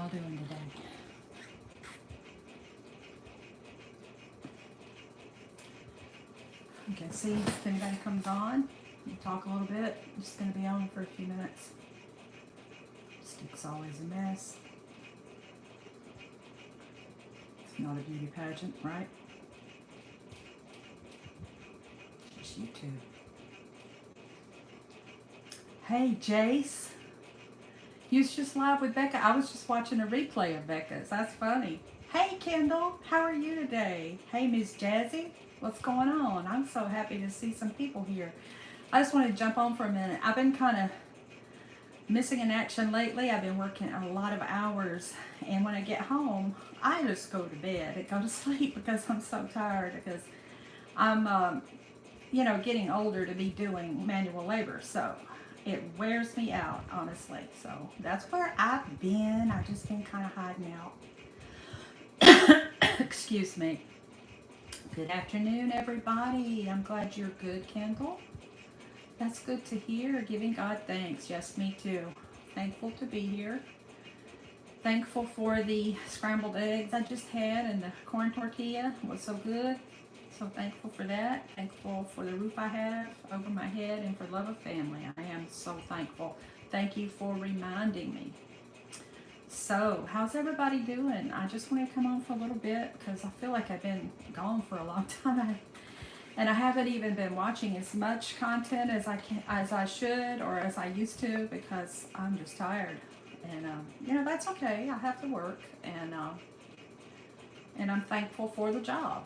y'all doing today? You can see if anybody comes on. We'll talk a little bit. I'm just going to be on for a few minutes. Stick's always a mess. It's not a beauty pageant, right? Just YouTube. Hey, Jace. You was just live with Becca. I was just watching a replay of Becca's. That's funny. Hey, Kendall. How are you today? Hey, Miss Jazzy. What's going on? I'm so happy to see some people here. I just wanted to jump on for a minute. I've been kind of missing in action lately. I've been working a lot of hours, and when I get home, I just go to bed and go to sleep because I'm so tired, because I'm, getting older to be doing manual labor, so it wears me out, honestly. So that's where I've been. I've just been kind of hiding out. Excuse me. Good afternoon, everybody. I'm glad you're good, Kendall. That's good to hear. Giving God thanks. Yes, me too. Thankful to be here. Thankful for the scrambled eggs I just had, and the corn tortilla was so good. So thankful for that. Thankful for the roof I have over my head and for love of family. I am so thankful. Thank you for reminding me. So, how's everybody doing? I just want to come on for a little bit because I feel like I've been gone for a long time. And I haven't even been watching as much content as I should, or as I used to, because I'm just tired. And that's okay. I have to work, and I'm thankful for the job.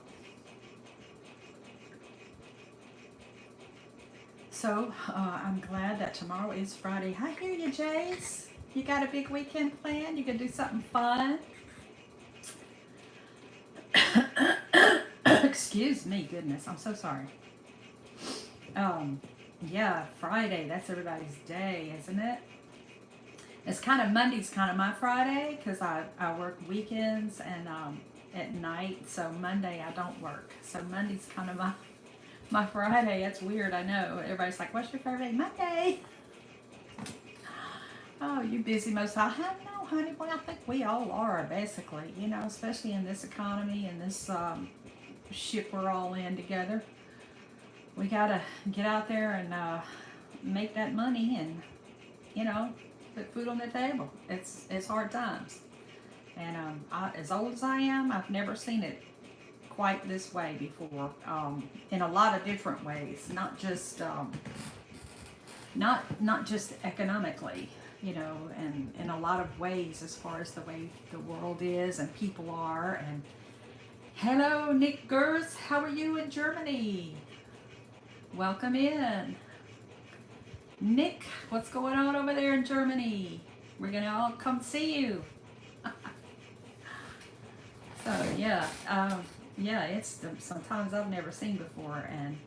So I'm glad that tomorrow is Friday. I hear you, Jace. You got a big weekend planned? You can do something fun? Excuse me, goodness, I'm so sorry. Yeah, Friday, that's everybody's day, isn't it? It's kind of, Monday's kind of my Friday, because I work weekends and at night, so Monday I don't work. So Monday's kind of my Friday. It's weird, I know. Everybody's like, what's your favorite day? Monday. Oh, you busy most of the time? No, honey. Well, I think we all are, basically. Especially in this economy and this ship we're all in together. We gotta get out there and make that money and, put food on the table. It's hard times. And as old as I am, I've never seen it quite this way before. In a lot of different ways, not just not just economically. And in a lot of ways, as far as the way the world is and people are. And hello, Nick Gers, how are you in Germany? Welcome in. Nick, what's going on over there in Germany? We're gonna all come see you. So yeah, it's sometimes I've never seen before, and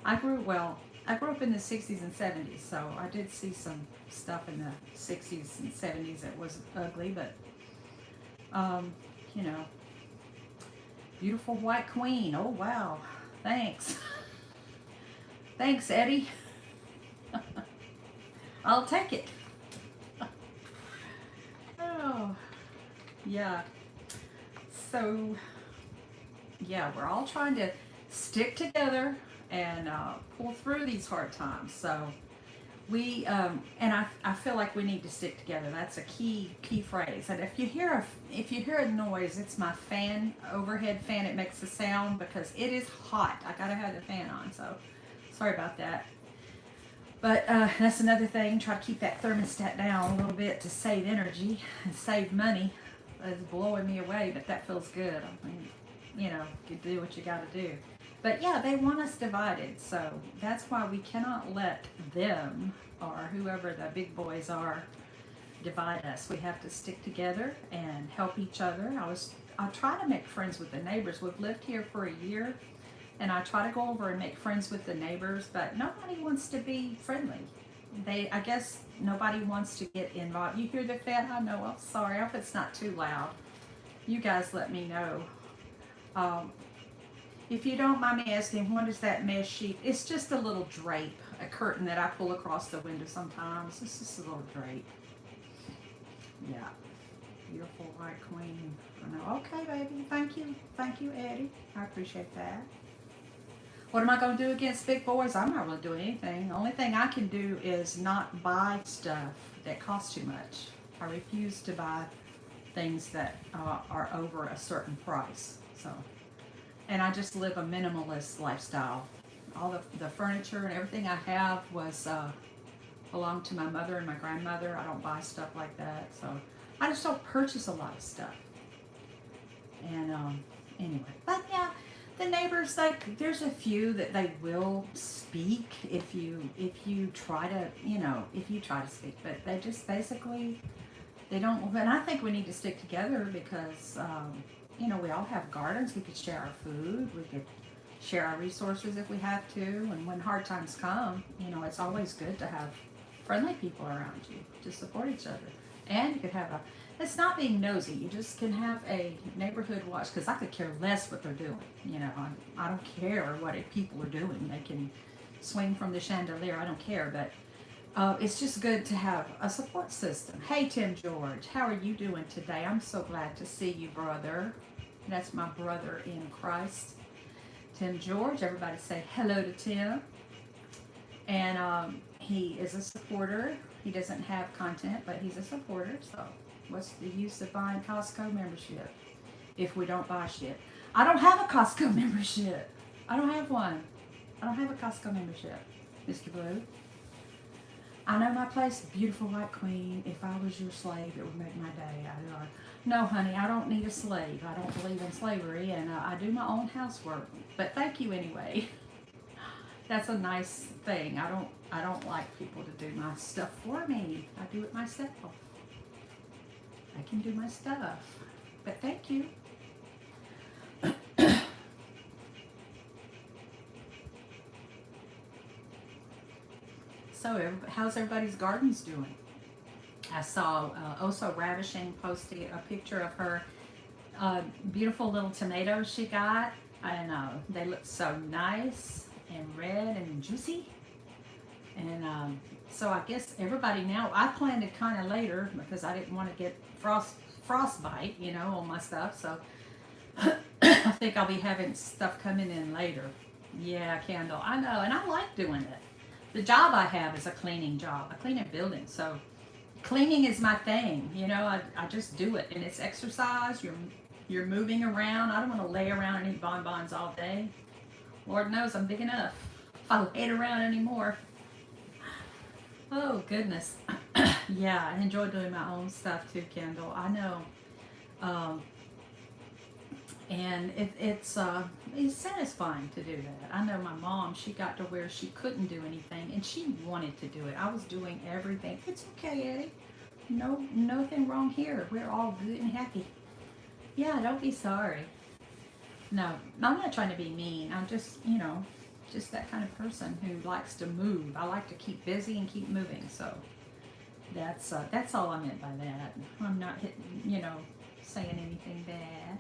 I grew up in the 60s and 70s, so I did see some stuff in the 60s and 70s that was ugly, but, beautiful white queen. Oh, wow. Thanks. Thanks, Eddie. I'll take it. Oh, yeah. So, yeah, we're all trying to stick together and pull through these hard times. So we and I feel like we need to stick together. That's a key phrase. And if you hear a noise, it's my fan, overhead fan. It makes a sound because it is hot. I gotta have the fan on, so sorry about that. But that's another thing. Try to keep that thermostat down a little bit to save energy and save money. It's blowing me away, but that feels good. I mean, you do what you gotta do. But yeah, they want us divided, so that's why we cannot let them, or whoever the big boys are, divide us. We have to stick together and help each other. I try to make friends with the neighbors. We've lived here for a year, and I try to go over and make friends with the neighbors, but nobody wants to be friendly. I guess nobody wants to get involved. You hear the fan? I know, I'm sorry. I hope it's not too loud. You guys let me know. If you don't mind me asking, what is that mesh sheet? It's just a little drape, a curtain that I pull across the window sometimes. It's just a little drape. Yeah. Beautiful white queen. I know. Okay, baby. Thank you. Thank you, Eddie. I appreciate that. What am I going to do against big boys? I'm not really doing anything. The only thing I can do is not buy stuff that costs too much. I refuse to buy things that are over a certain price. So, and I just live a minimalist lifestyle. All the furniture and everything I have was belonged to my mother and my grandmother. I don't buy stuff like that. So I just don't purchase a lot of stuff. And anyway, but yeah, the neighbors, like, there's a few that they will speak if you try to, if you try to speak, but they just basically they don't. And I think we need to stick together because we all have gardens. We could share our food. We could share our resources if we have to. And when hard times come, it's always good to have friendly people around you to support each other. And you could have it's not being nosy. You just can have a neighborhood watch, because I could care less what they're doing. I don't care what people are doing. They can swing from the chandelier. I don't care. But it's just good to have a support system. Hey, Tim George, how are you doing today? I'm so glad to see you, brother. That's my brother in Christ, Tim George. Everybody say hello to Tim. And he is a supporter. He doesn't have content, but he's a supporter. So what's the use of buying Costco membership if we don't buy shit? I don't have a Costco membership. I don't have one. I don't have a Costco membership, Mr. Blue. I know my place, beautiful white queen. If I was your slave, it would make my day. No, honey, I don't need a slave. I don't believe in slavery, and I do my own housework. But thank you anyway. That's a nice thing. I don't like people to do my stuff for me. I do it myself. I can do my stuff. But thank you. So, how's everybody's gardens doing? I saw Oso Ravishing posted a picture of her beautiful little tomatoes she got, and they look so nice and red and juicy. And so I guess everybody now, I planted kind of later because I didn't want to get frostbite, on my stuff. So I think I'll be having stuff coming in later. Yeah, Kendall, I know, and I like doing it. The job I have is a cleaning job. I clean a building, so cleaning is my thing. I just do it, and it's exercise. You're moving around. I don't want to lay around and eat bonbons all day. Lord knows I'm big enough. If I laid around anymore. Oh goodness. Yeah, I enjoy doing my own stuff too, Kendall. I know. And it's satisfying to do that. I know my mom, she got to where she couldn't do anything, and she wanted to do it. I was doing everything. It's okay, Eddie. No, nothing wrong here. We're all good and happy. Yeah, don't be sorry. No, I'm not trying to be mean. I'm just, just that kind of person who likes to move. I like to keep busy and keep moving. So that's all I meant by that. I'm not saying anything bad.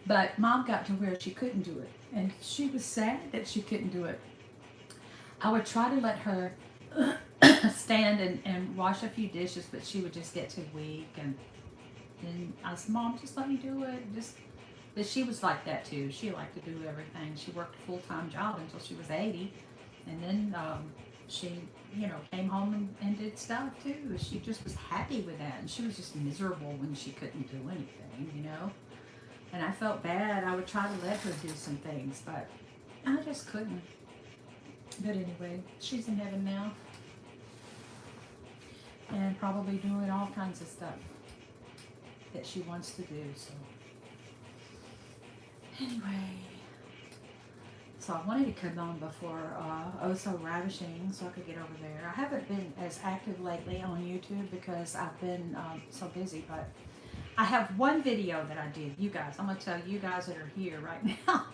But Mom got to where she couldn't do it, and she was sad that she couldn't do it. I would try to let her stand and wash a few dishes, but she would just get too weak. And I said, Mom, just let me do it. But she was like that too. She liked to do everything. She worked a full-time job until she was 80. And then she, came home and did stuff too. She just was happy with that. And she was just miserable when she couldn't do anything, And I felt bad. I would try to let her do some things, but I just couldn't. But anyway, she's in heaven now. And probably doing all kinds of stuff that she wants to do. So anyway, so I wanted to come on before So Ravishing so I could get over there. I haven't been as active lately on YouTube because I've been so busy, but I have one video that I did. You guys, I'm going to tell you guys that are here right now.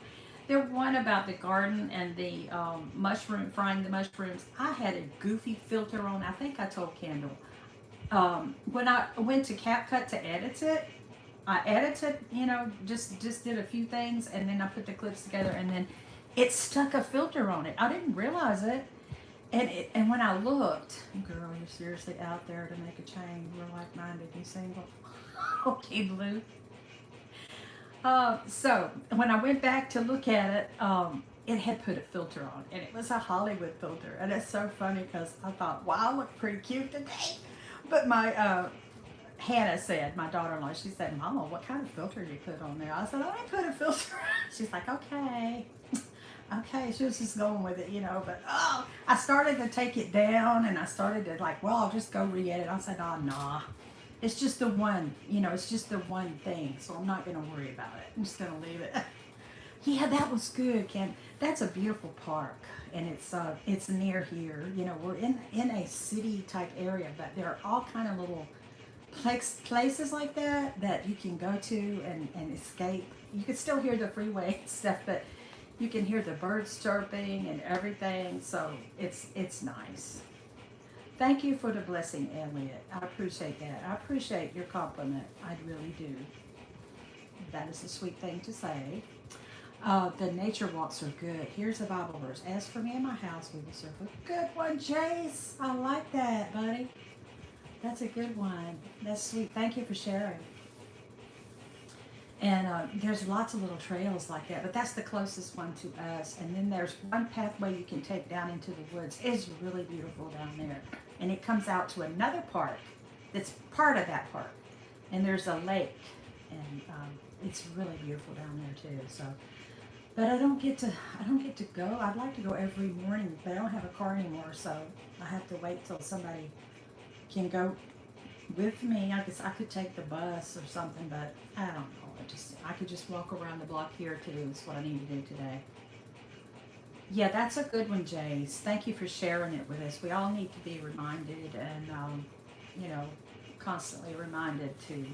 There one about the garden and the frying the mushrooms. I had a goofy filter on. I think I told Kendall. When I went to CapCut to edit it, I edited, just did a few things, and then I put the clips together, and then it stuck a filter on it. I didn't realize it. And when I looked, girl, you're seriously out there to make a change. We're like-minded and single. Okay, Blue. So when I went back to look at it, it had put a filter on, and it was a Hollywood filter. And it's so funny because I thought, wow, I look pretty cute today. But my Hannah said, my daughter-in-law, she said, Mama, what kind of filter did you put on there? I said, I put a filter. She's like, okay. Okay, she was just going with it, you know. But I started to take it down, and I started to like, well, I'll just go re-edit. I said, oh, nah, it's just the one, you know, it's just the one thing, so I'm not gonna worry about it. I'm just gonna leave it. Yeah, that was good, Ken. That's a beautiful park, and it's near here. You know, we're in a city type area, but there are all kind of little places like that that you can go to and escape. You can still hear the freeway and stuff, but you can hear the birds chirping and everything. So it's nice. Thank you for the blessing, Elliot. I appreciate that. I appreciate your compliment. I really do. That is a sweet thing to say. The nature walks are good. Here's a Bible verse. As for me and my house, we will serve a good one, Jace. I like that, buddy. That's a good one. That's sweet. Thank you for sharing. And there's lots of little trails like that, but that's the closest one to us. And then there's one pathway you can take down into the woods. It's really beautiful down there. And it comes out to another park that's part of that park. And there's a lake. And it's really beautiful down there too. So, but I don't get to go. I'd like to go every morning, but I don't have a car anymore. So I have to wait till somebody can go with me. I guess I could take the bus or something, but I don't know. I could just walk around the block here too. Is what I need to do today. Yeah, that's a good one, Jace. Thank you for sharing it with us. We all need to be reminded and you know, constantly reminded to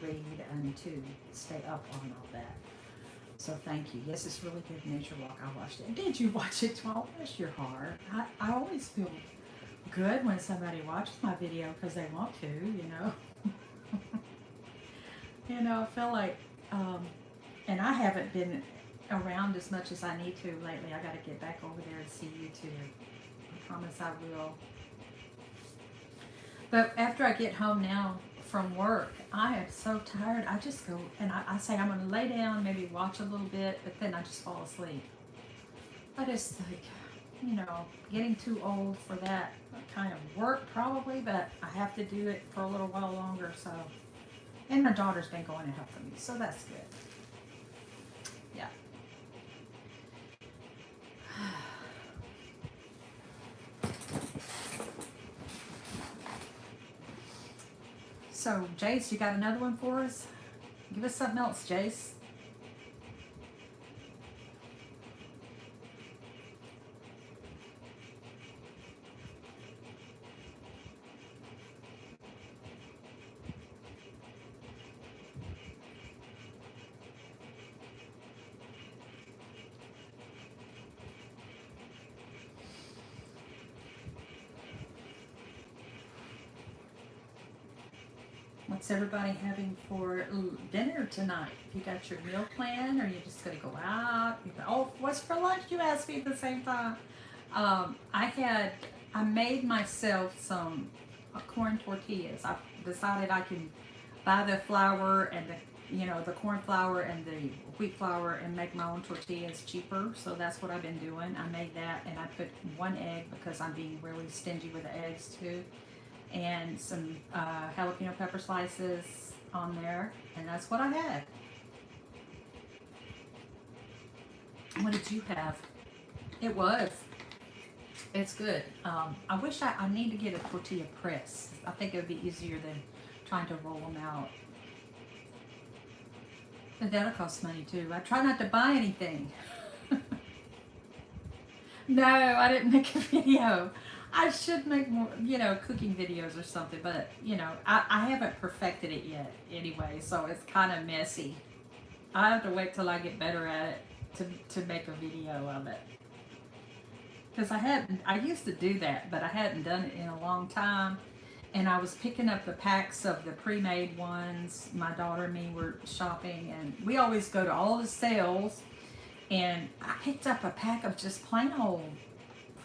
read and to stay up on all that. So thank you. Yes, it's really good nature walk. I watched it. Did you watch it? Oh, bless your heart. I always feel good when somebody watches my video because they want to, you know. You know, I feel like, and I haven't been around as much as I need to lately. I got to get back over there and see you too. I promise I will. But after I get home now from work, I am so tired. I just go and I say I'm going to lay down, maybe watch a little bit, but then I just fall asleep. I just like, you know, getting too old for that kind of work probably, but I have to do it for a little while longer, so. And my daughter's been going to help me, so that's good. Yeah. So, Jace, you got another one for us? Give us something else, Jace. What's everybody having for dinner tonight? You got your meal plan, or you just gonna go out? What's for lunch? You asked me at the same time. I made myself some corn tortillas. I decided I can buy the flour and the corn flour and the wheat flour and make my own tortillas cheaper. So that's what I've been doing. I made that and I put one egg because I'm being really stingy with the eggs too. And some jalapeno pepper slices on there, and that's what I had. What did you have? It was. It's good. I wish I need to get a tortilla press. I think it would be easier than trying to roll them out. But that'll cost money too. I try not to buy anything. No, I didn't make a video. I should make more, cooking videos or something, but, I haven't perfected it yet anyway, so it's kind of messy. I have to wait till I get better at it to make a video of it. Because I used to do that, but I hadn't done it in a long time. And I was picking up the packs of the pre-made ones. My daughter and me were shopping, and we always go to all the sales. And I picked up a pack of just plain old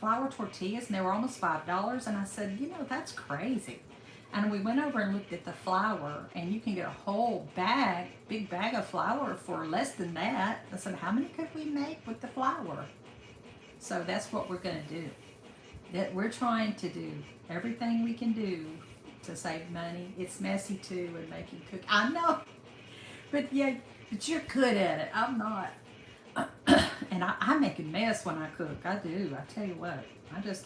flour tortillas, and they were almost $5. And I said, you know, that's crazy. And we went over and looked at the flour, and you can get a whole bag, big bag of flour for less than that. I said, how many could we make with the flour? So that's what we're going to do. That we're trying to do everything we can do to save money. It's messy too, and making cook. I know, but yeah, but you're good at it. I'm not. And I make a mess when I cook. I do. I tell you what. I just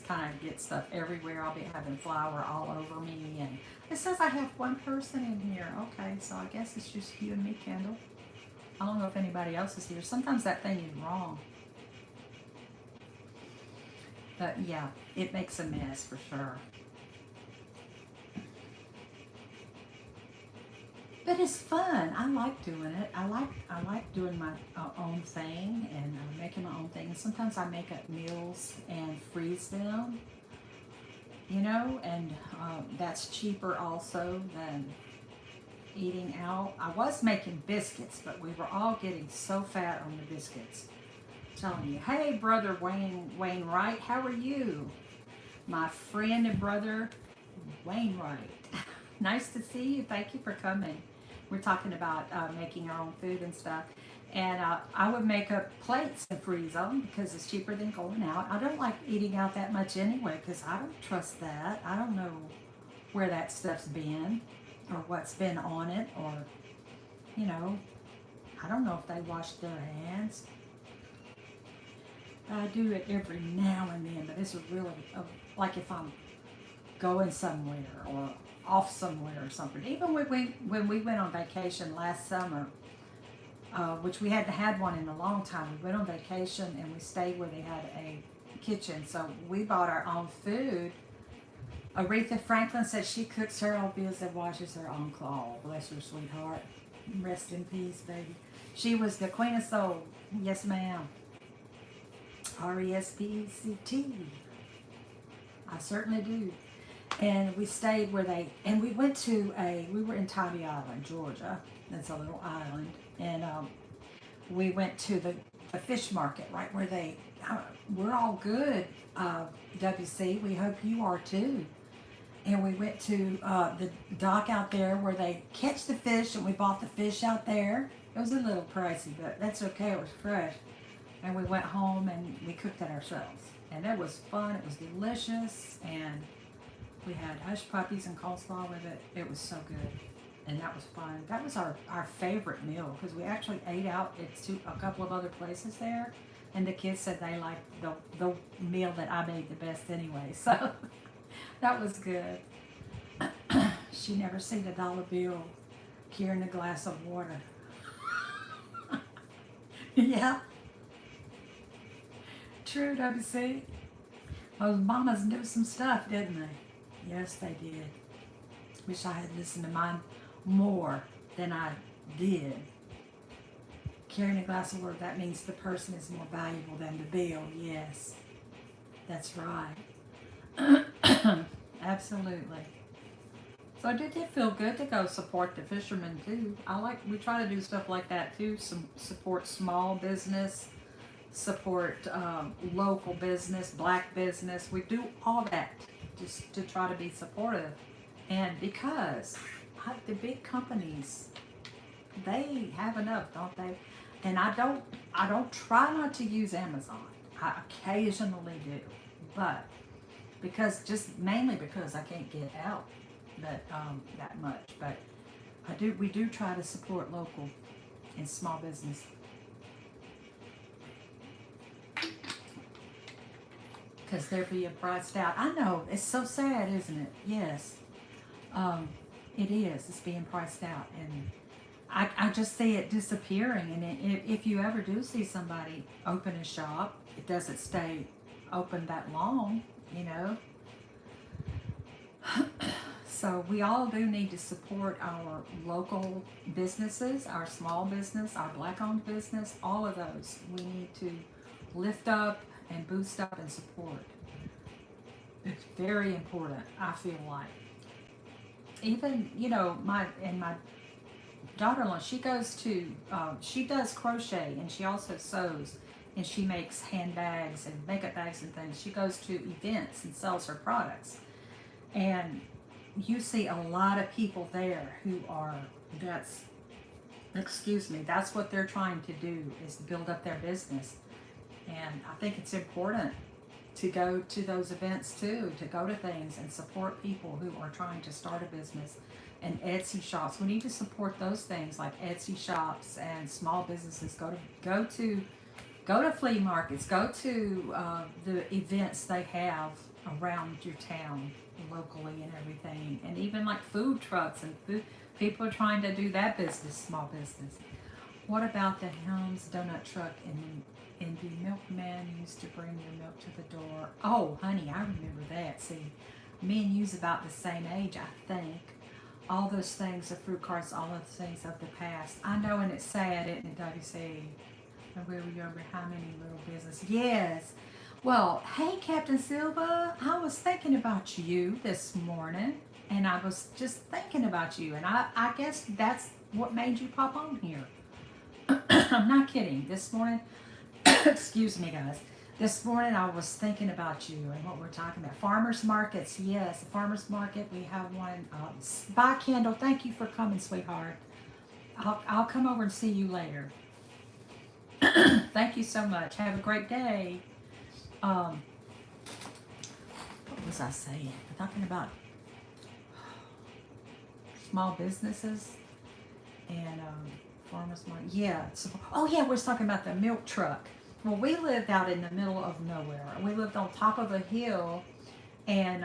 kind of get stuff everywhere. I'll be having flour all over me, and it says I have one person in here. Okay, so I guess it's just you and me, Kendall. I don't know if anybody else is here. Sometimes that thing is wrong. But yeah, it makes a mess for sure. But it's fun. I like doing it. I like doing my own thing and making my own thing. Sometimes I make up meals and freeze them, you know, and that's cheaper also than eating out. I was making biscuits, but we were all getting so fat on the biscuits. Telling you, hey, brother Wainwright, how are you? My friend and brother Wainwright. Nice to see you. Thank you for coming. We're talking about making our own food and stuff. And I would make up plates and freeze them because it's cheaper than going out. I don't like eating out that much anyway because I don't trust that. I don't know where that stuff's been or what's been on it, or, you know, I don't know if they washed their hands. I do it every now and then, but it's really, like if I'm going somewhere or off somewhere or something. Even when we went on vacation last summer, which we hadn't had one in a long time, we went on vacation and we stayed where they had a kitchen. So we bought our own food. Aretha Franklin said she cooks her own meals and washes her own clothes. Bless her sweetheart. Rest in peace, baby. She was the queen of soul. Yes, ma'am. Respect. I certainly do. And we stayed where we went to we were in Tybee Island, Georgia. That's a little island. And we went to the fish market, right where we're all good, WC. We hope you are too. And we went to the dock out there where they catch the fish, and we bought the fish out there. It was a little pricey, but that's okay. It was fresh. And we went home and we cooked it ourselves. And it was fun. It was delicious. And we had hush puppies and coleslaw with it. It was so good. And that was fun. That was our favorite meal because we actually ate out at a couple of other places there. And the kids said they liked the meal that I made the best anyway. So that was good. She never seen a dollar bill carrying a glass of water. Yeah. True, WC. Those mamas knew some stuff, didn't they? Yes, they did. Wish I had listened to mine more than I did. Carrying a glass of water, that means the person is more valuable than the bill. Yes, that's right. Absolutely. So it did feel good to go support the fishermen too. We try to do stuff like that too. Support small business, support local business, black business. We do all that just to try to be supportive. And because the big companies, they have enough, don't they? And I don't try not to use Amazon. I occasionally do, but mainly because I can't get out that much. But we do try to support local and small business. Because they're being priced out. I know, it's so sad, isn't it? Yes, it is. It's being priced out, and I just see it disappearing. And if you ever do see somebody open a shop, it doesn't stay open that long, you know. So we all do need to support our local businesses, our small business, our black-owned business, all of those. We need to lift up and boost up and support. It's very important, I feel like. Even, you know, my daughter-in-law, she does crochet, and she also sews. and she makes handbags and makeup bags and things. She goes to events and sells her products. And you see a lot of people there who are, that's, excuse me, that's what they're trying to do, is build up their business. And I think it's important to go to those events too, to go to things and support people who are trying to start a business. And Etsy shops, we need to support those things like Etsy shops and small businesses. Go to flea markets, go to the events they have around your town locally and everything, and even like food trucks and food. People are trying to do that business, small business. What about the Helms donut truck and the milkman used to bring your milk to the door? Oh, honey, I remember that. See, me and you's about the same age, I think. All those things, the fruit carts, all of the things of the past. I know, and it's sad, isn't it, WC? And we remember how many little businesses. Yes. Well, hey, Captain Silva, I was thinking about you this morning, and I was just thinking about you, and I guess that's what made you pop on here. I'm not kidding. This morning, excuse me, guys. This morning I was thinking about you and what we're talking about. Farmers markets, yes, farmers market. We have one. Bye, Kendall. Thank you for coming, sweetheart. I'll come over and see you later. Thank you so much. Have a great day. What was I saying? We're talking about small businesses and farmers market. Yeah. Oh yeah, we're talking about the milk truck. Well, we lived out in the middle of nowhere. We lived on top of a hill, and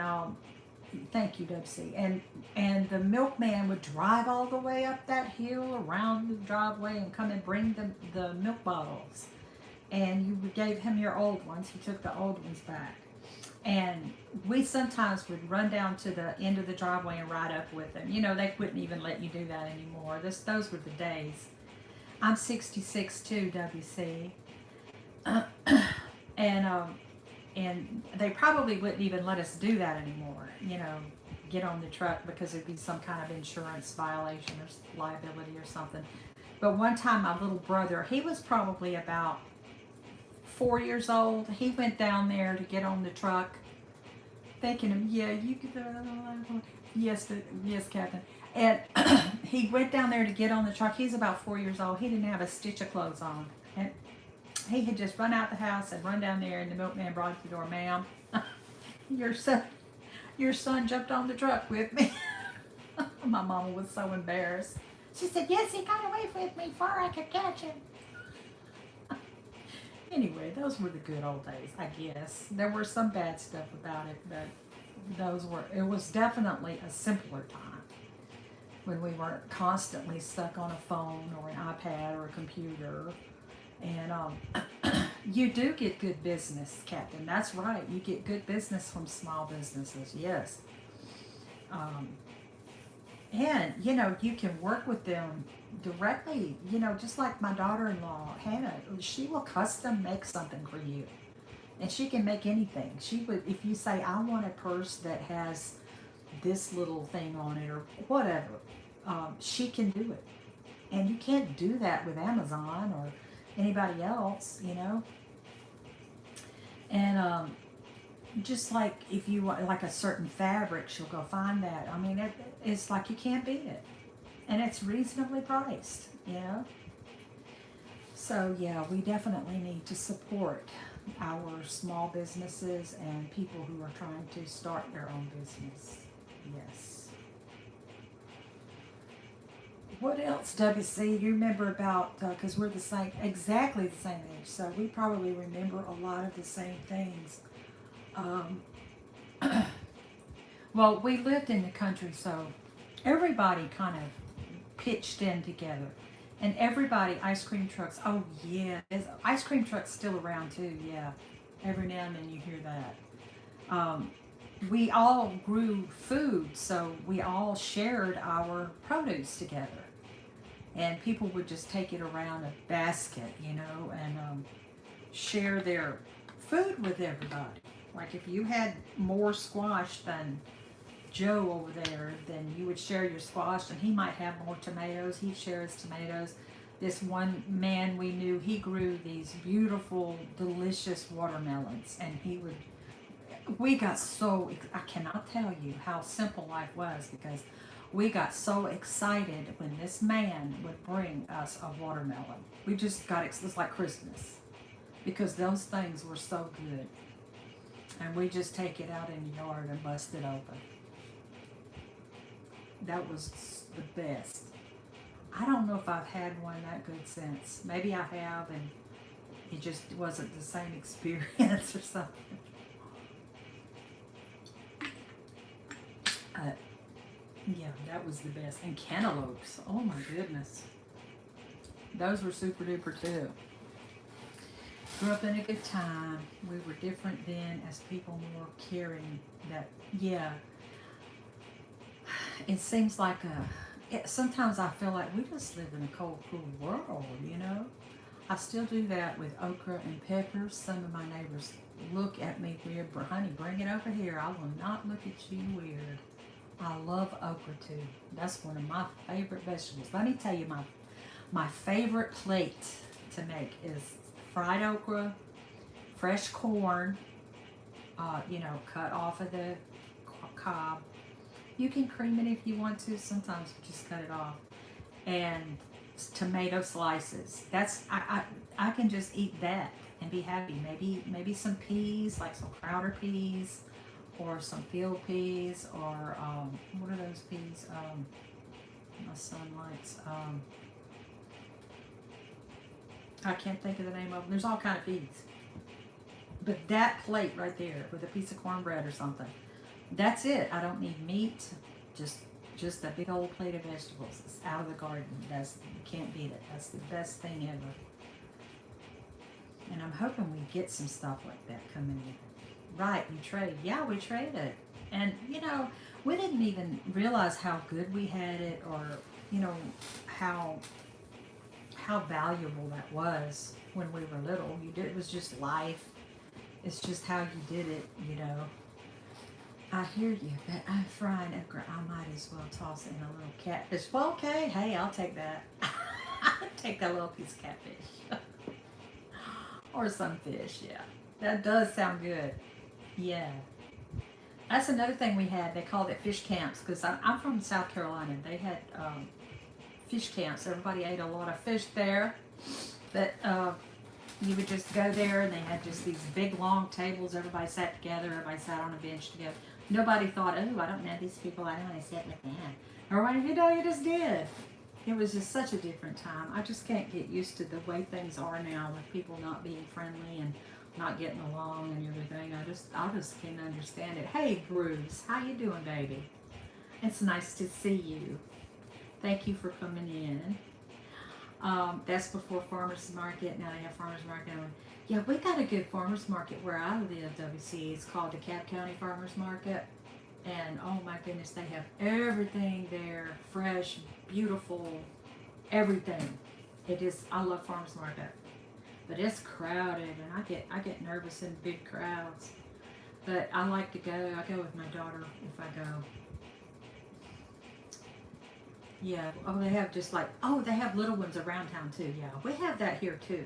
thank you, WC. And the milkman would drive all the way up that hill around the driveway and come and bring the milk bottles. And you gave him your old ones. He took the old ones back. And we sometimes would run down to the end of the driveway and ride up with him. You know, they wouldn't even let you do that anymore. Those were the days. I'm 66 too, WC. And they probably wouldn't even let us do that anymore, you know, get on the truck, because it'd be some kind of insurance violation or liability or something. But one time my little brother, he was probably about 4 years old. He went down there to get on the truck, thinking, yeah, you could, yes, Captain. And he went down there to get on the truck. He's about 4 years old. He didn't have a stitch of clothes on. And he had just run out the house and run down there, and the milkman brought it to the door. Ma'am, your son jumped on the truck with me. My mama was so embarrassed. She said, yes, he got away with me before I could catch him. Anyway, those were the good old days, I guess. There were some bad stuff about it, but it was definitely a simpler time when we weren't constantly stuck on a phone or an iPad or a computer. And you do get good business, Captain. That's right. You get good business from small businesses, yes. And, you know, you can work with them directly, you know, just like my daughter-in-law, Hannah. She will custom make something for you. And she can make anything. She would, if you say, I want a purse that has this little thing on it or whatever, she can do it. And you can't do that with Amazon or anybody else, you know. And just like if you want like a certain fabric, she'll go find that. I mean, it's like you can't beat it, and it's reasonably priced, you know. So yeah, we definitely need to support our small businesses and people who are trying to start their own business. Yes. What else, WC? You remember about, because we're exactly the same age, so we probably remember a lot of the same things. Well, we lived in the country, so everybody kind of pitched in together. And everybody, ice cream trucks, oh yeah, ice cream trucks still around too, yeah. Every now and then you hear that. We all grew food, so we all shared our produce together. And people would just take it around a basket, you know, and share their food with everybody. Like if you had more squash than Joe over there, then you would share your squash, and he might have more tomatoes. He'd share his tomatoes. this one man we knew, he grew these beautiful, delicious watermelons, and he would. We got so, I cannot tell you how simple life was, because we got so excited when this man would bring us a watermelon. We just got, it was like Christmas, because those things were so good. And we just take it out in the yard and bust it open. That was the best. I don't know if I've had one that good since. Maybe I have, and it just wasn't the same experience or something. Yeah, that was the best. And cantaloupes. Oh my goodness. Those were super duper too. Grew up in a good time. We were different then, as people more caring. That, yeah. It seems like sometimes I feel like we just live in a cold, cruel world, you know? I still do that with okra and peppers. Some of my neighbors look at me weird. Honey, bring it over here. I will not look at you weird. I love okra too. That's one of my favorite vegetables. Let me tell you, my favorite plate to make is fried okra, fresh corn, cut off of the cob. You can cream it if you want to. Sometimes just cut it off. And tomato slices. I can just eat that and be happy. Maybe some peas, like some Crowder peas, or some field peas, or what are those peas? My son likes. I can't think of the name of them. There's all kind of peas. But that plate right there with a piece of cornbread or something, that's it. I don't need meat. Just a big old plate of vegetables. It's out of the garden. You can't beat it. That's the best thing ever. And I'm hoping we get some stuff like that coming in. Right, we trade. Yeah, we traded. And, we didn't even realize how good we had it, or, how valuable that was when we were little. It was just life. It's just how you did it, I hear you, but I'm frying okra. I might as well toss in a little catfish. Well, okay, hey, I'll take that. I'll take that little piece of catfish. Or some fish, yeah. That does sound good. Yeah. That's another thing we had. They called it fish camps, because I'm from South Carolina. They had fish camps. Everybody ate a lot of fish there. But you would just go there, and they had just these big, long tables. Everybody sat together. Everybody sat on a bench together. Nobody thought, oh, I don't know these people. I don't want to sit with them. Everybody, you just did. It was just such a different time. I just can't get used to the way things are now, with people not being friendly and not getting along and everything. I just can't understand it. Hey, Bruce, how you doing, baby? It's nice to see you. Thank you for coming in. That's before farmers market. Now they have farmers market. Yeah, we got a good farmers market where I live, WC. It's called the DeKalb County Farmers Market. And oh my goodness, they have everything there. Fresh, beautiful, everything. I love farmers market. But it's crowded, and I get nervous in big crowds. But I like to go. I go with my daughter if I go. Yeah. Oh, they have they have little ones around town too. Yeah, we have that here too.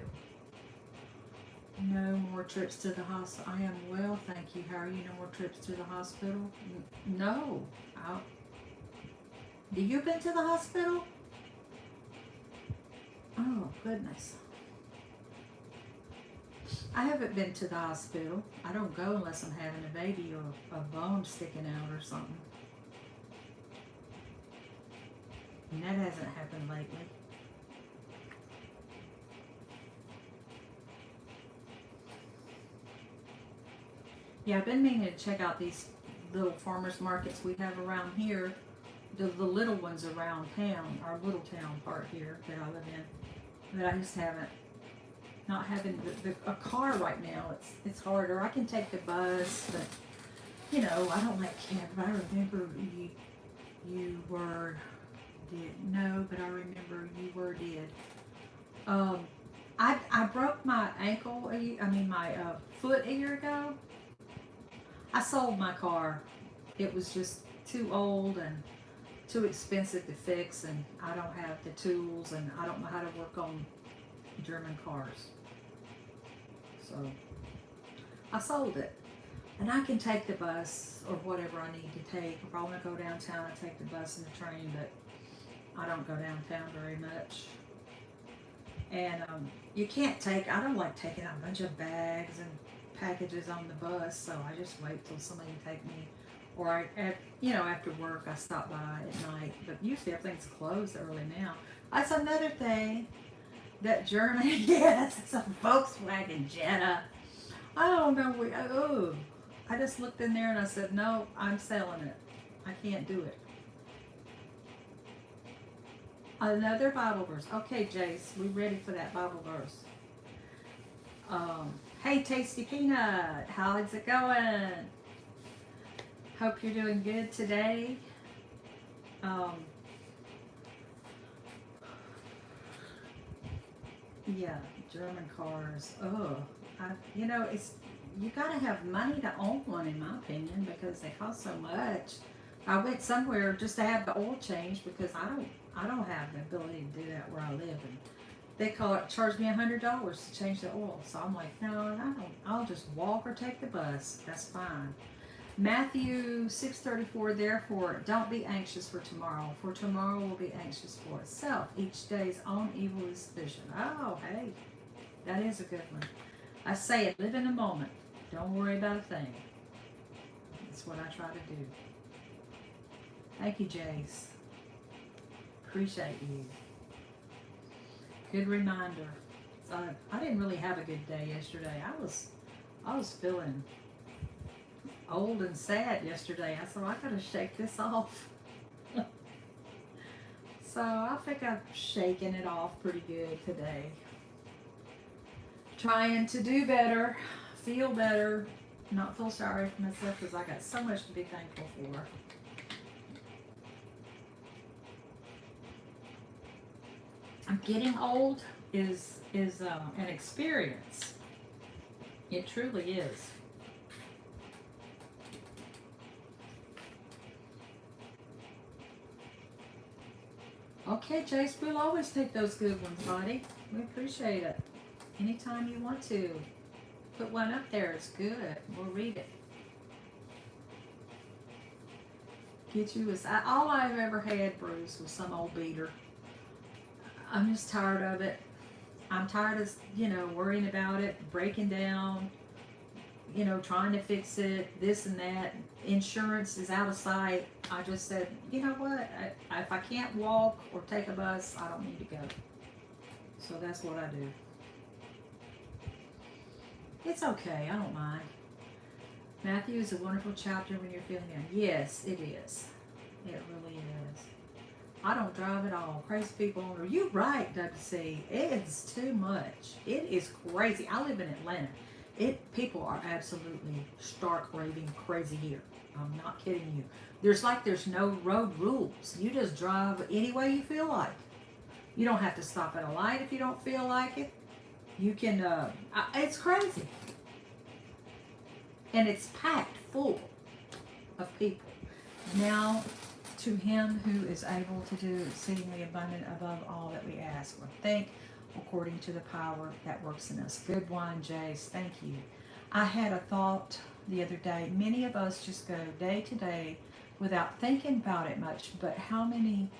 No more trips to the hospital. I am well, thank you. How are you? No more trips to the hospital? No. Have you been to the hospital? Oh, goodness. I haven't been to the hospital. I don't go unless I'm having a baby or a bone sticking out or something. And that hasn't happened lately. Yeah, I've been meaning to check out these little farmers markets we have around here. The little ones around town, our little town part here that I live in. But I just haven't. Not having a car right now, it's harder. I can take the bus, but I don't like cabs. I remember you were did no, but I remember you were did. I broke my ankle. My foot a year ago. I sold my car. It was just too old, and too expensive to fix, and I don't have the tools, and I don't know how to work on German cars. So I sold it. And I can take the bus or whatever I need to take. If I want to go downtown, I take the bus and the train, but I don't go downtown very much. And you can't take, I don't like taking a bunch of bags and packages on the bus, so I just wait till somebody can take me. Or after work, I stop by at night. But usually everything's closed early now. That's another thing. That German, yes, it's a Volkswagen Jetta. I don't know. I just looked in there and I said, no, I'm selling it. I can't do it. Another Bible verse. Okay, Jace, we ready for that Bible verse. Hey, Tasty Peanut, how's it going? Hope you're doing good today. Yeah, German cars. It's you gotta have money to own one, in my opinion, because they cost so much. I went somewhere just to have the oil change because I don't have the ability to do that where I live, and they charge me $100 to change the oil. So I'm like, no, I don't. I'll just walk or take the bus. That's fine. Matthew 6:34. Therefore, don't be anxious for tomorrow will be anxious for itself. Each day's own evil is sufficient. Oh, hey, that is a good one. I say it. Live in the moment. Don't worry about a thing. That's what I try to do. Thank you, Jace. Appreciate you. Good reminder. I didn't really have a good day yesterday. I was feeling old and sad yesterday. I said, I gotta shake this off. So I think I've shaken it off pretty good today. Trying to do better, feel better, not feel sorry for myself because I got so much to be thankful for. Getting old is an experience. It truly is. Okay, Chase, we'll always take those good ones, buddy. We appreciate it. Anytime you want to. Put one up there. It's good. We'll read it. Get you all I've ever had, Bruce, was some old beater. I'm just tired of it. I'm tired of, worrying about it, breaking down, trying to fix it, this and that. Insurance is out of sight. I just said, you know what? If I can't walk or take a bus, I don't need to go. So that's what I do. It's okay. I don't mind. Matthew is a wonderful chapter when you're feeling young. Yes, it is. It really is. I don't drive at all. Crazy people owner. You're right, WC. It's too much. It is crazy. I live in Atlanta. People are absolutely stark raving crazy here. I'm not kidding you. There's no road rules. You just drive any way you feel like. You don't have to stop at a light if you don't feel like it. You can, it's crazy. And it's packed full of people. Now, to him who is able to do exceedingly abundant above all that we ask or think, according to the power that works in us. Good one, Jace. Thank you. I had a thought the other day. Many of us just go day to day without thinking about it much, but how many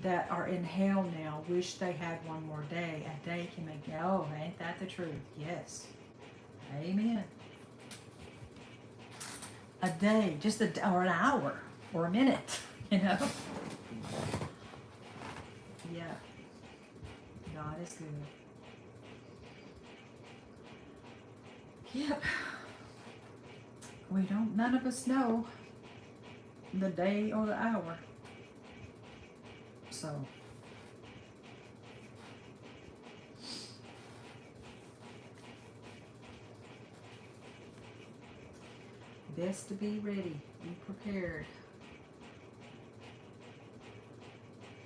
that are in hell now wish they had one more day? A day can make, oh, ain't that the truth? Yes. Amen. A day, or an hour, or a minute, Yeah. God is good. Yep. None of us know the day or the hour. So. Best to be ready, be prepared.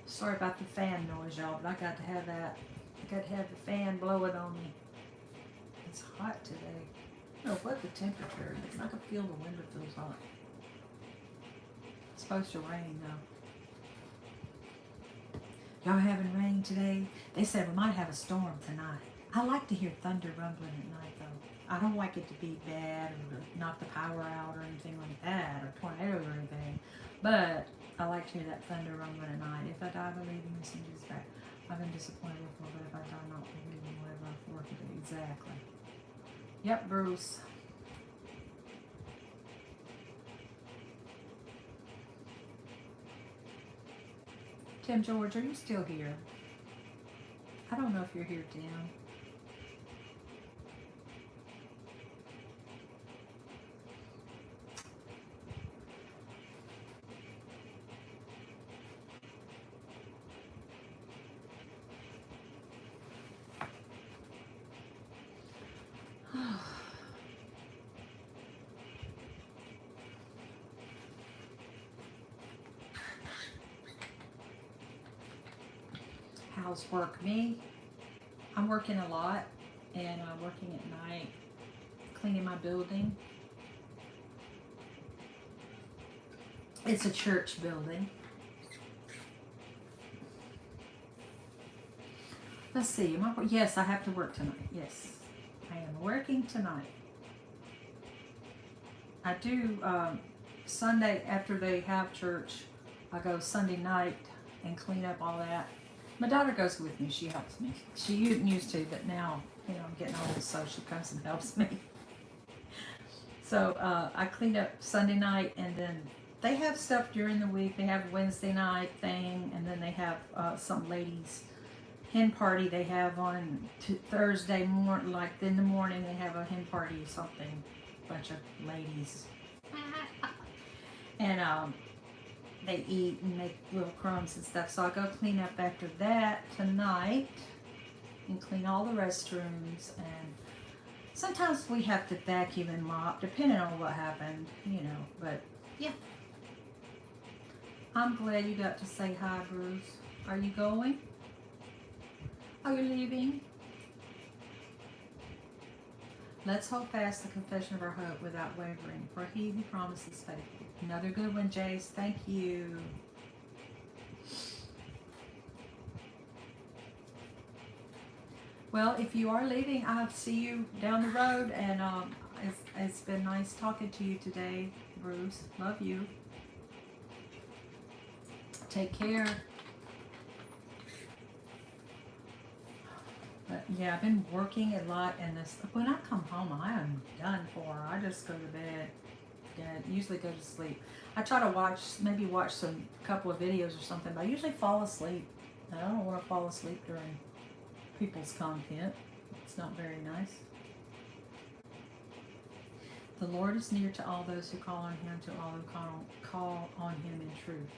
Sorry about the fan noise, y'all, but I got to have that. I got to have the fan blowing on me. It's hot today. I don't know what the temperature is. I can feel the window feels hot. It's supposed to rain though. Y'all having rain today? They said we might have a storm tonight. I like to hear thunder rumbling at night though. I don't like it to be bad or to knock the power out or anything like that, or tornadoes or anything. But I like to hear that thunder rumbling at night. If I die believing, the sin is back. I've been disappointed before, but if I die not believing, whatever I've forfeited. Exactly. Yep, Bruce. Tim George, are you still here? I don't know if you're here, Tim. Housework, me. I'm working a lot and working at night, cleaning my building. It's a church building. Let's see. Yes, I have to work tonight. Yes, I am working tonight. I do Sunday after they have church. I go Sunday night and clean up all that. My daughter goes with me. She helps me. She didn't used to, but now, I'm getting old, so she comes and helps me. So I cleaned up Sunday night, and then they have stuff during the week. They have Wednesday night thing, and then they have some ladies' hen party they have on Thursday morning. Like in the morning, they have a hen party or something. Bunch of ladies. And they eat and make little crumbs and stuff. So I go clean up after that tonight and clean all the restrooms. And sometimes we have to vacuum and mop, depending on what happened, But yeah, I'm glad you got to say hi, Bruce. Are you going? Are you leaving? Let's hold fast the confession of our hope without wavering, for he who promises faithful. Another good one, Jace. Thank you. Well, if you are leaving, I'll see you down the road, and it's been nice talking to you today, Bruce. Love you. Take care. But yeah, I've been working a lot, and when I come home, I am done for. I just go to bed. Usually go to sleep. I try to watch some couple of videos or something, but I usually fall asleep. I don't want to fall asleep during people's content. It's not very nice. The Lord is near to all those who call on him, to all who call on him in truth.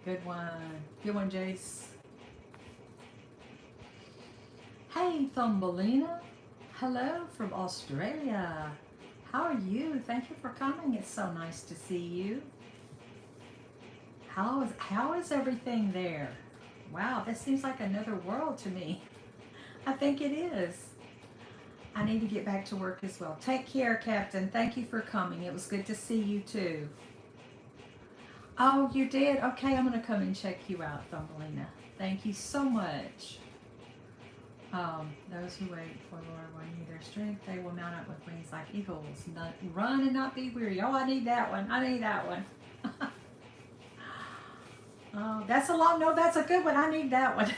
Good one. Good one, Jace. Hey, Thumbelina. Hello from Australia. How are you? Thank you for coming. It's so nice to see you. How is everything there? Wow, this seems like another world to me. I think it is. I need to get back to work as well. Take care, Captain. Thank you for coming. It was good to see you too. Oh, you did? Okay, I'm going to come and check you out, Thumbelina. Thank you so much. Those who wait for the Lord will renew their strength. They will mount up with wings like eagles. Run and not be weary. Oh, I need that one. I need that one. Oh, that's a good one. I need that one.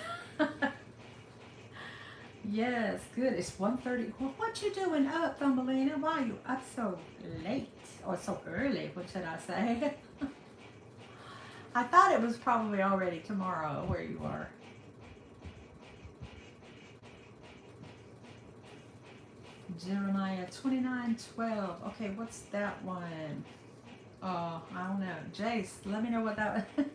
Yes, good. It's 1:30. Well, what you doing up, Thumbelina? Why are you up so late? Or so early, what should I say? I thought it was probably already tomorrow where you are. Jeremiah 29:12. Okay, what's that one? Oh, I don't know. Jace, let me know what that was.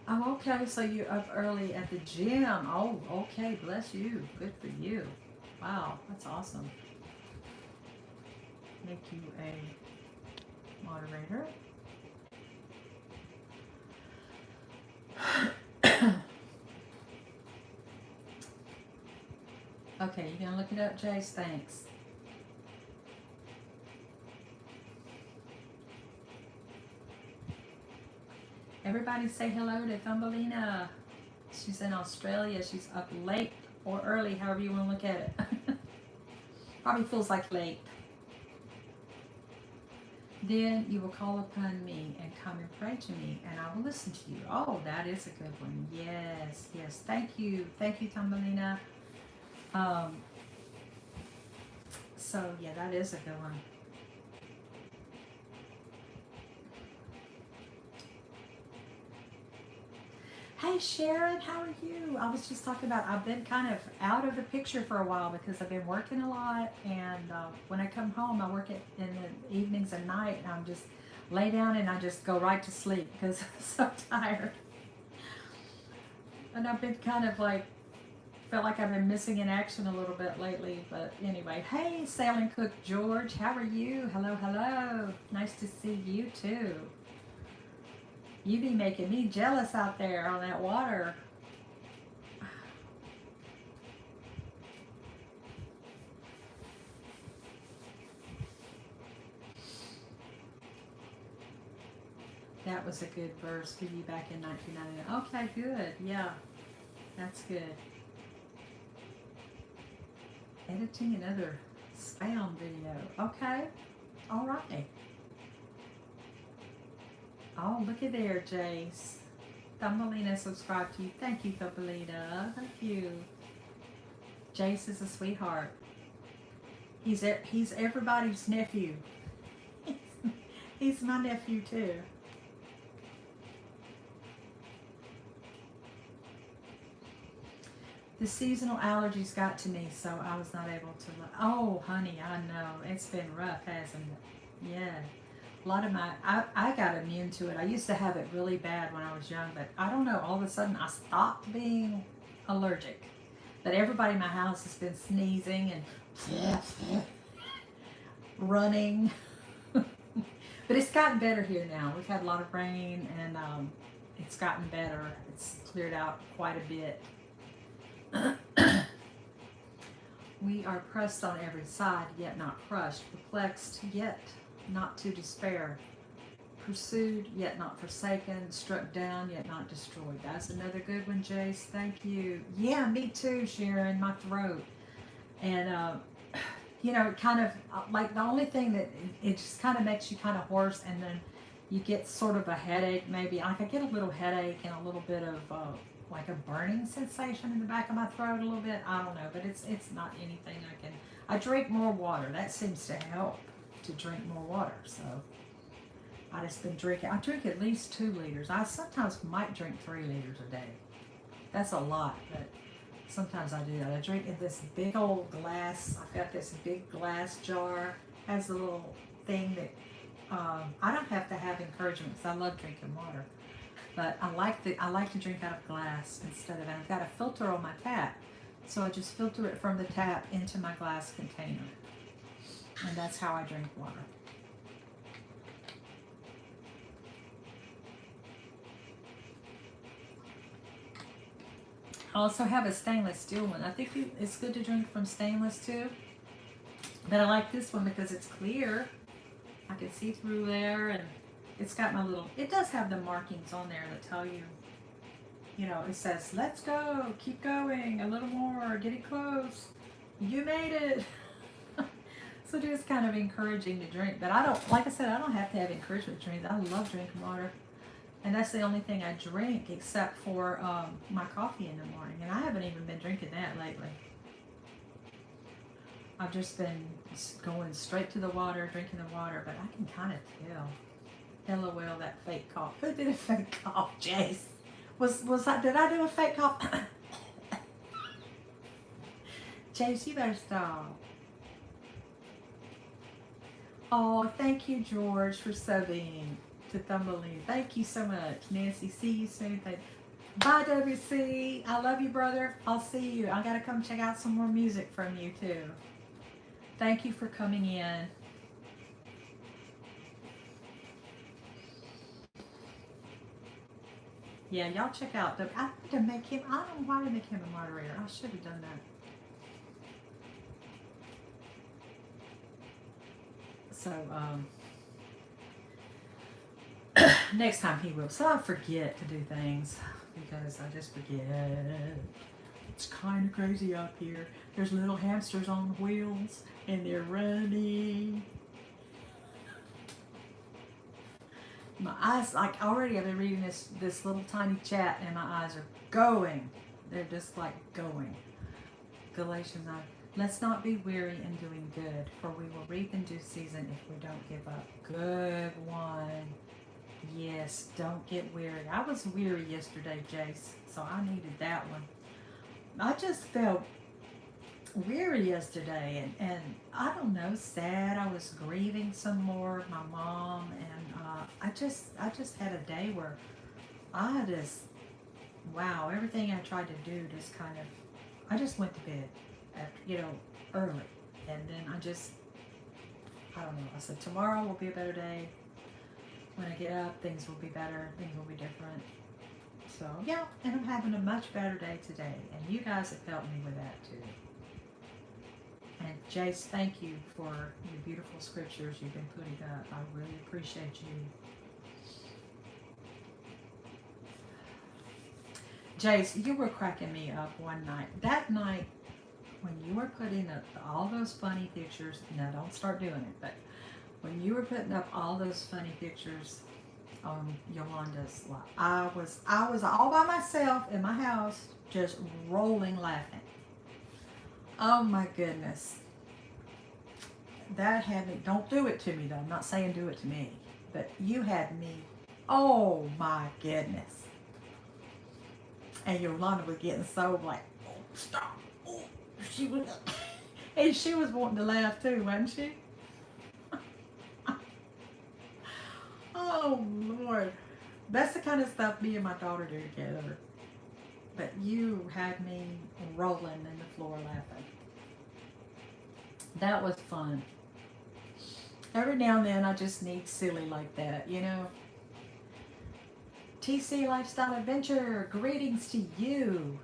Oh, okay, so you're up early at the gym. Oh, okay, bless you. Good for you. Wow, that's awesome. Make you a moderator. Okay, you gonna look it up, Jace? Thanks. Everybody say hello to Thumbelina. She's in Australia. She's up late or early, however you want to look at it. Probably feels like late. Then you will call upon me and come and pray to me, and I will listen to you. Oh, that is a good one. Yes, yes. Thank you. Thank you, Thumbelina. Um, so, yeah, that is a good one. Hey Sharon, how are you? I was just talking about I've been kind of out of the picture for a while because I've been working a lot, and when I come home, I work in the evenings and night, and I'm just lay down and I just go right to sleep because I'm so tired. And I've been kind of like felt like I've been missing in action a little bit lately. But anyway, hey Sailing Cook George, how are you? Hello, hello. Nice to see you too. You be making me jealous out there on that water. That was a good verse for you back in 1999. Okay, good. Yeah, that's good. Editing another spam video. Okay, all right. Oh, look at there, Jace. Thumbelina subscribed to you. Thank you, Thumbelina. Thank you. Jace is a sweetheart. He's everybody's nephew. He's my nephew too. The seasonal allergies got to me, so I was not able to. Oh, honey, I know it's been rough, hasn't it? Yeah. A lot of I got immune to it. I used to have it really bad when I was young, but I don't know, all of a sudden I stopped being allergic. But everybody in my house has been sneezing and running. But it's gotten better here now. We've had a lot of rain, and it's gotten better. It's cleared out quite a bit. We are pressed on every side, yet not crushed, perplexed, yet not to despair, pursued, yet not forsaken, struck down, yet not destroyed. That's another good one, Jace. Thank you. Yeah, me too, Sharon, my throat. And, kind of like the only thing that it just kind of makes you kind of hoarse, and then you get sort of a headache, maybe. Like I get a little headache and a little bit of like a burning sensation in the back of my throat a little bit. I don't know, but it's not anything I can. I drink more water. That seems to help, to drink more water. So I just been drinking. I drink at least 2 liters. I sometimes might drink 3 liters a day. That's a lot, but sometimes I do that. I drink in this big old glass. I've got this big glass jar. Has a little thing that I don't have to have encouragement because I love drinking water. But I like to drink out of glass instead of. And I've got a filter on my tap, so I just filter it from the tap into my glass container, and that's how I drink water. I also have a stainless steel one. I think it's good to drink from stainless too. But I like this one because it's clear. I can see through there, and it's got my little, it does have the markings on there that tell you, it says, let's go, keep going, a little more, getting close, you made it. So it is kind of encouraging to drink. But I don't, like I said, I don't have to have encouragement to drink. I love drinking water. And that's the only thing I drink except for my coffee in the morning. And I haven't even been drinking that lately. I've just been going straight to the water, drinking the water, but I can kind of tell. LOL, that fake cough. Who did a fake cough, Jace? Did I do a fake cough? Jace, you better stop. Oh, thank you, George, for subbing to Thumbelina. Thank you so much. Nancy, see you soon. Bye, WC. I love you, brother. I'll see you. I got to come check out some more music from you, too. Thank you for coming in. Yeah, y'all check out. I need to make him, I don't know why to make him a moderator. I should have done that. So next time he will. So I forget to do things because I just forget. It's kind of crazy up here. There's little hamsters on wheels and they're running. My eyes, like already I've been reading this little tiny chat and my eyes are going. They're just like going. Galatians 9. Let's not be weary in doing good, for we will reap in due season if we don't give up. Good one. Yes, don't get weary. I was weary yesterday, Jace, so I needed that one. I just felt weary yesterday and I don't know, sad. I was grieving some more of my mom and I just had a day where I just wow, everything I tried to do just kind of I just went to bed after early and then I don't know, I said tomorrow will be a better day. When I get up things will be better, things will be different. So yeah, and I'm having a much better day today and you guys have helped me with that too. And Jace, thank you for your beautiful scriptures you've been putting up. I really appreciate you. Jace, you were cracking me up one night. That night, when you were putting up all those funny pictures, now don't start doing it, but when you were putting up all those funny pictures on Yolanda's live, I was all by myself in my house, just rolling laughing. Oh my goodness. That had me, don't do it to me though, I'm not saying do it to me, but you had me, oh my goodness. And Yolanda was getting so like, oh, stop. Oh, she was, and she was wanting to laugh too, wasn't she? Oh Lord. That's the kind of stuff me and my daughter do together. But you had me rolling in the floor laughing. That was fun. Every now and then I just need silly like that, TC Lifestyle Adventure, greetings to you.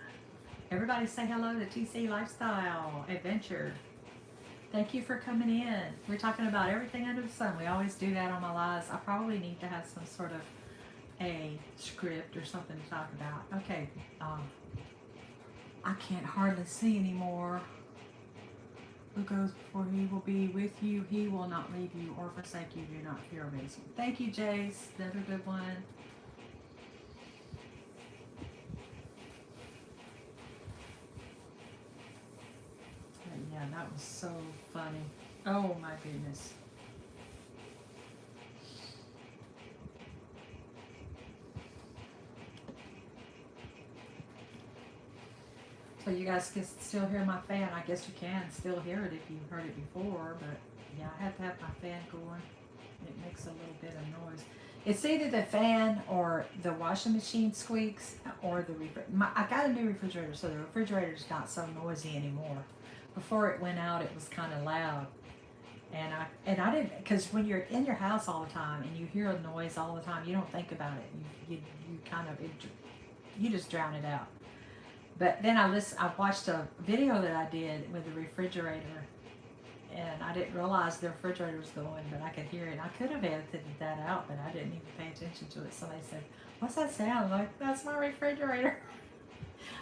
Everybody say hello to TC Lifestyle Adventure. Thank you for coming in. We're talking about everything under the sun. We always do that on my lives. I probably need to have some sort of a script or something to talk about. Okay, I can't hardly see anymore. Who goes before he will be with you. He will not leave you or forsake you. Do not fear amazing. Thank you, Jace. Another good one. But yeah, that was so funny. Oh my goodness. So you guys can still hear my fan. I guess you can still hear it if you heard it before, but yeah, I have to have my fan going. It makes a little bit of noise. It's either the fan or the washing machine squeaks or the I got a new refrigerator, so the refrigerator's not so noisy anymore. Before it went out, it was kind of loud. And I didn't, because when you're in your house all the time and you hear a noise all the time, you don't think about it. You kind of, you just drown it out. But then I watched a video that I did with the refrigerator, and I didn't realize the refrigerator was going, but I could hear it. I could have edited that out, but I didn't even pay attention to it. Somebody said, "What's that sound?" I'm like, that's my refrigerator.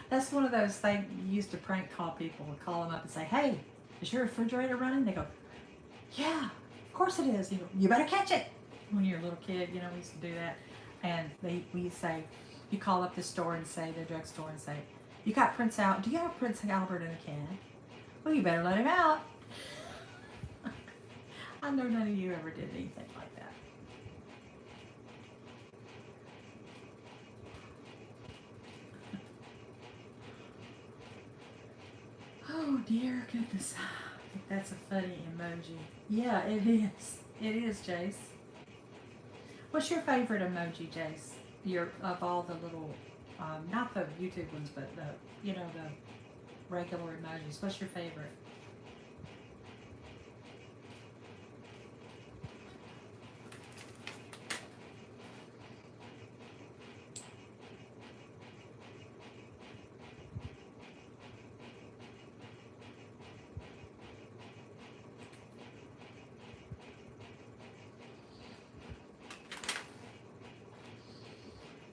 That's one of those things you used to prank call people and call them up and say, "Hey, is your refrigerator running?" They go, "Yeah, of course it is." You go, "You better catch it." When you're a little kid, we used to do that. And we say, you call up the store and say, the drugstore and say, "You got Prince Albert? Do you have Prince Albert in a can?" "Well, you better let him out." I know none of you ever did anything like that. Oh dear goodness. I think that's a funny emoji. Yeah, it is. It is, Jace. What's your favorite emoji, Jace? Of all the little, not the YouTube ones, but the regular emojis. What's your favorite?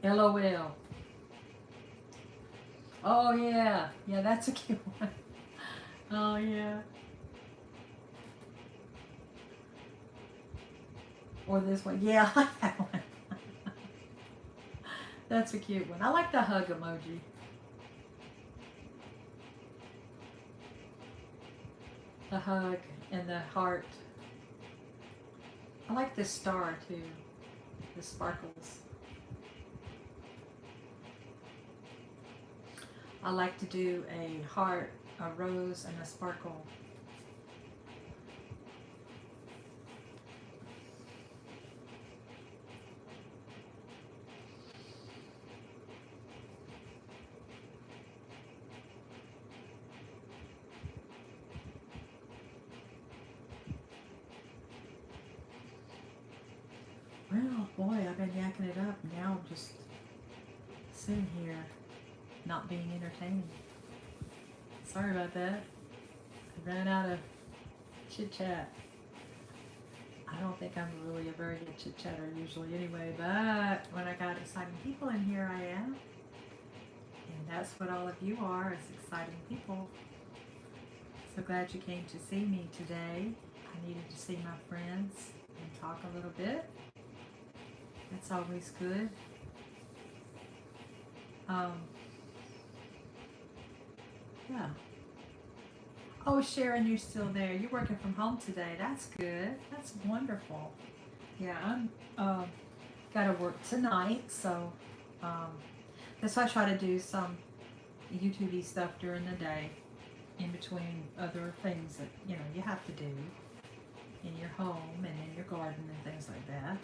LOL. Oh yeah, yeah, that's a cute one. Oh yeah. Or this one. Yeah, I like that one. That's a cute one. I like the hug emoji. The hug and the heart. I like this star too. The sparkles. I like to do a heart, a rose, and a sparkle. Well, boy, I've been yakking it up. Now I'm just sitting here, not being entertained. Sorry about that. I ran out of chit chat. I don't think I'm really a very good chit chatter usually anyway, but when I got exciting people in here, I am. And that's what all of you are, is exciting people. So glad you came to see me today. I needed to see my friends and talk a little bit. That's always good. Yeah. Oh, Sharon, you're still there. You're working from home today. That's good. That's wonderful. Yeah, I'm got to work tonight, so um, that's why I try to do some YouTube stuff during the day, in between other things that you have to do in your home and in your garden and things like that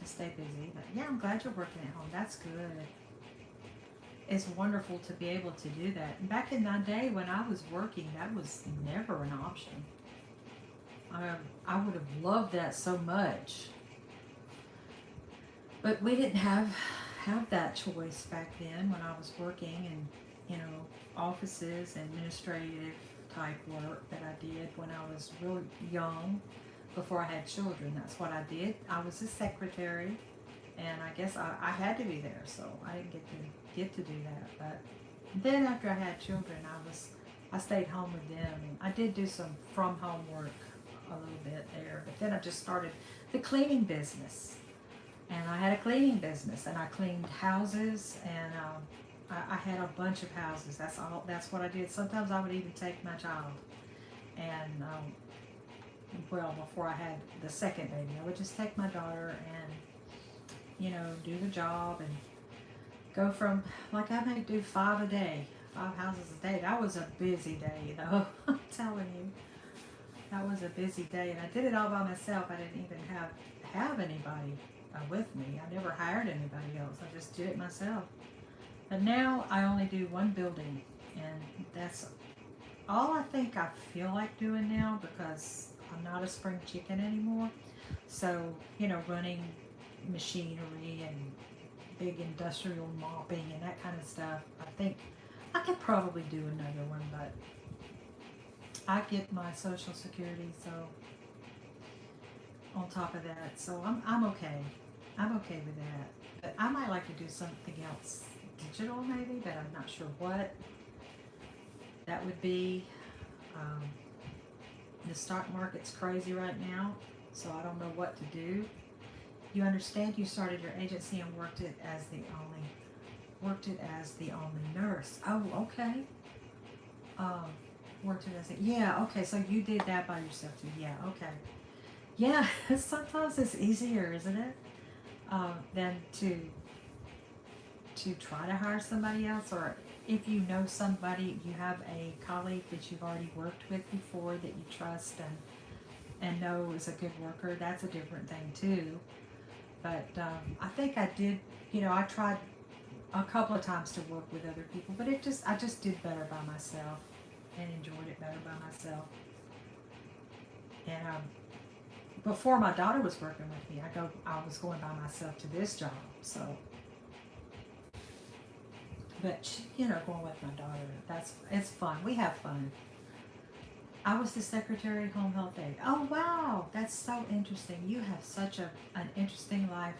to stay busy. But yeah, I'm glad you're working at home. That's good. It's wonderful to be able to do that. And back in my day when I was working, that was never an option. I would have loved that so much, but we didn't have that choice back then when I was working, and offices and administrative type work that I did when I was really young, before I had children. That's what I did. I was a secretary, and I guess I had to be there, so I didn't get to do that. But then after I had children, I stayed home with them, and I did do some from home work a little bit there. But then I just started the cleaning business, and I had a cleaning business, and I cleaned houses, and I had a bunch of houses. That's what I did. Sometimes I would even take my child, and well, before I had the second baby, I would just take my daughter and do the job and go from, like, I may do 5 a day, 5 houses a day. That was a busy day, though. I'm telling you, that was a busy day, and I did it all by myself. I didn't even have anybody with me. I never hired anybody else. I just did it myself. But now I only do one building, and that's all I think I feel like doing now, because I'm not a spring chicken anymore. So, running machinery and big industrial mopping and that kind of stuff, I think I could probably do another one, but I get my Social Security, so on top of that, so I'm okay. I'm okay with that. But I might like to do something else digital maybe, but I'm not sure what that would be. Um, the stock market's crazy right now, so I don't know what to do. You understand? You started your agency and worked it as the only nurse. Oh, okay. Worked it as yeah. Okay, so you did that by yourself too. Yeah. Okay. Yeah. Sometimes it's easier, isn't it, than to try to hire somebody else, or if you know somebody, you have a colleague that you've already worked with before that you trust and know is a good worker. That's a different thing too. But I think I did. I tried a couple of times to work with other people, but I just did better by myself and enjoyed it better by myself. And before my daughter was working with me, I was going by myself to this job. So, but going with my daughter, it's fun. We have fun. I was the secretary home health aide. Oh wow, that's so interesting. You have such an interesting life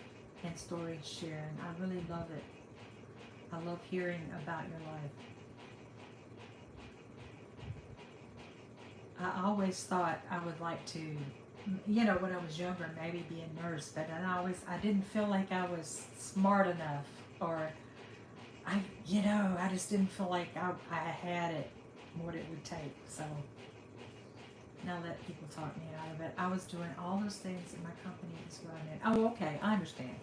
and stories sharing. I really love it. I love hearing about your life. I always thought I would like to, when I was younger, maybe be a nurse, but I didn't feel like I was smart enough, or I just didn't feel like I had it, what it would take. So now let people talk me out of it. I was doing all those things that my company was running. Oh, okay, I understand.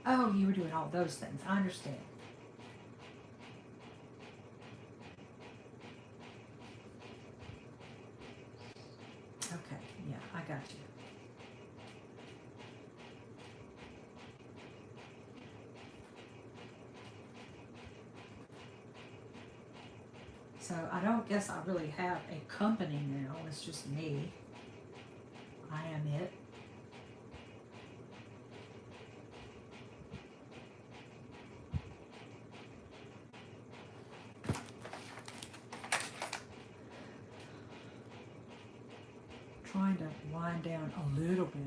Oh, you were doing all those things. I understand. Okay, yeah, I got you. So I don't guess I really have a company now. It's just me. I am it. Trying to wind down a little bit.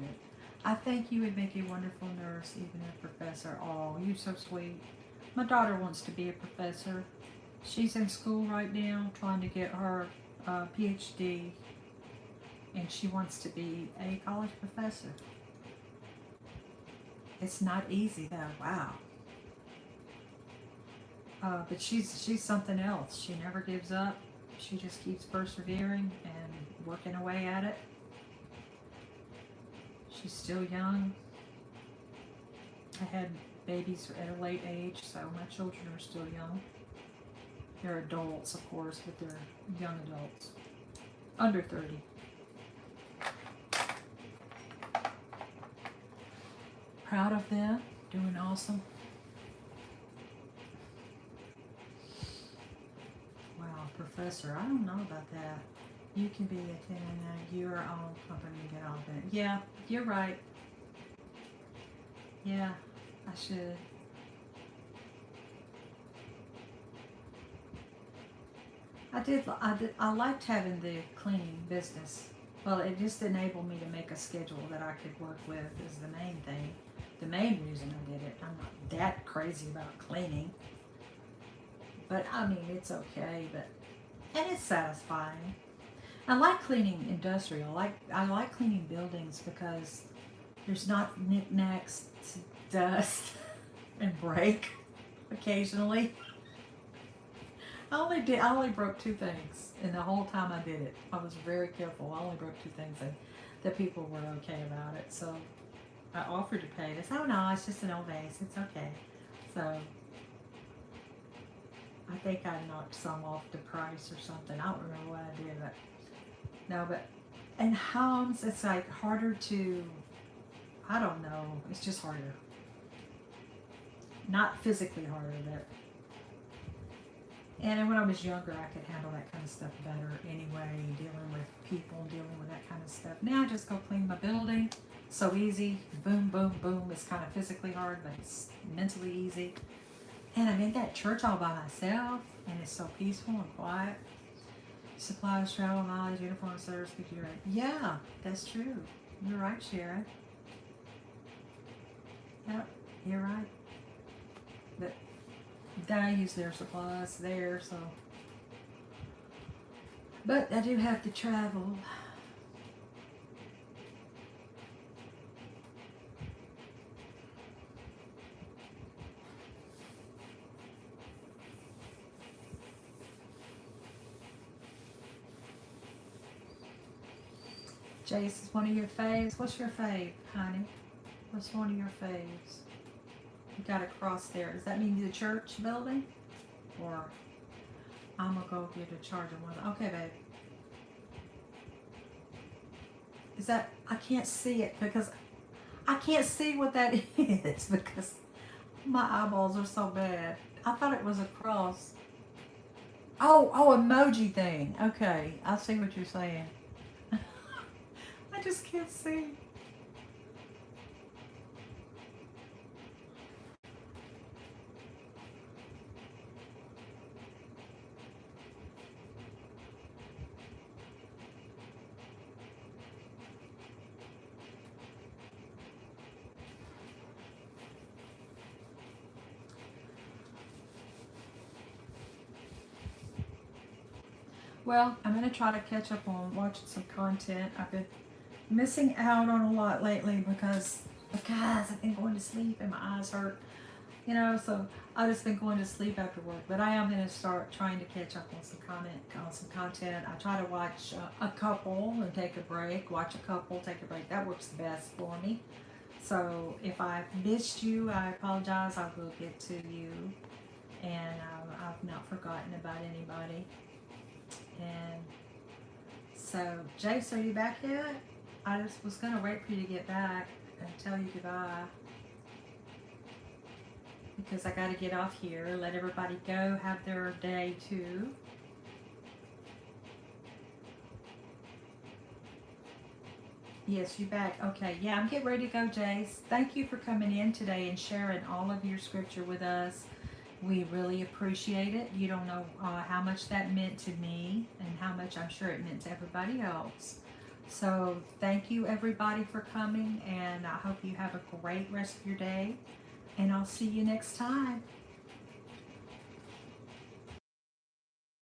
I think you would make a wonderful nurse, even a professor. Oh, you're so sweet. My daughter wants to be a professor. She's in school right now trying to get her PhD, and she wants to be a college professor. It's not easy though. Wow. But she's something else. She never gives up. She just keeps persevering and working away at it. She's still young. I had babies at a late age, so my children are still young. They're adults, of course, but they're young adults. Under 30. Proud of them. Doing awesome. Wow, professor. I don't know about that. You can be attending your own company and get all that. Yeah, you're right. Yeah, I should. I liked having the cleaning business. Well, it just enabled me to make a schedule that I could work with is the main thing. The main reason I did it. I'm not that crazy about cleaning. But I mean, it's okay, and it's satisfying. I like cleaning industrial. I like cleaning buildings because there's not knickknacks, dust, and break occasionally. I only broke two things, and the whole time I did it, I was very careful. I only broke two things, and the people were okay about it. So I offered to pay. They said, "Oh no, it's just an old vase. It's okay." So I think I knocked some off the price or something. I don't remember what I did, but no, but in homes, it's like harder to. I don't know. It's just harder. Not physically harder, but. And when I was younger, I could handle that kind of stuff better anyway, dealing with people, dealing with that kind of stuff. Now I just go clean my building. So easy. Boom, boom, boom. It's kind of physically hard, but it's mentally easy. And I'm in that church all by myself, and it's so peaceful and quiet. Supplies, travel, mileage, uniform, service, you're right. Yeah, that's true. You're right, Sharon. Yep, you're right. But I use their supplies there, so. But I do have to travel. Jace is one of your faves. What's your fave, honey? What's one of your faves? You got a cross there. Does that mean the church building? Or I'm gonna go get a charger one. Okay, babe. Is that I can't see it because I can't see what that is because my eyeballs are so bad. I thought it was a cross. Oh, emoji thing. Okay, I see what you're saying. I just can't see. Well, I'm going to try to catch up on watching some content. I've been missing out on a lot lately because I've been going to sleep and my eyes hurt. So I've just been going to sleep after work. But I am going to start trying to catch up on some content. I try to watch a couple and take a break. Watch a couple, take a break. That works the best for me. So if I've missed you, I apologize. I will get to you, and I've not forgotten about anybody. And so, Jace, are you back yet? I just was gonna wait for you to get back and tell you goodbye because I got to get off here. Let everybody go, have their day too. Yes, you back. Okay, yeah, I'm getting ready to go, Jace. Thank you for coming in today and sharing all of your scripture with us. We really appreciate it. You don't know how much that meant to me and how much I'm sure it meant to everybody else. So thank you everybody for coming, and I hope you have a great rest of your day, and I'll see you next time.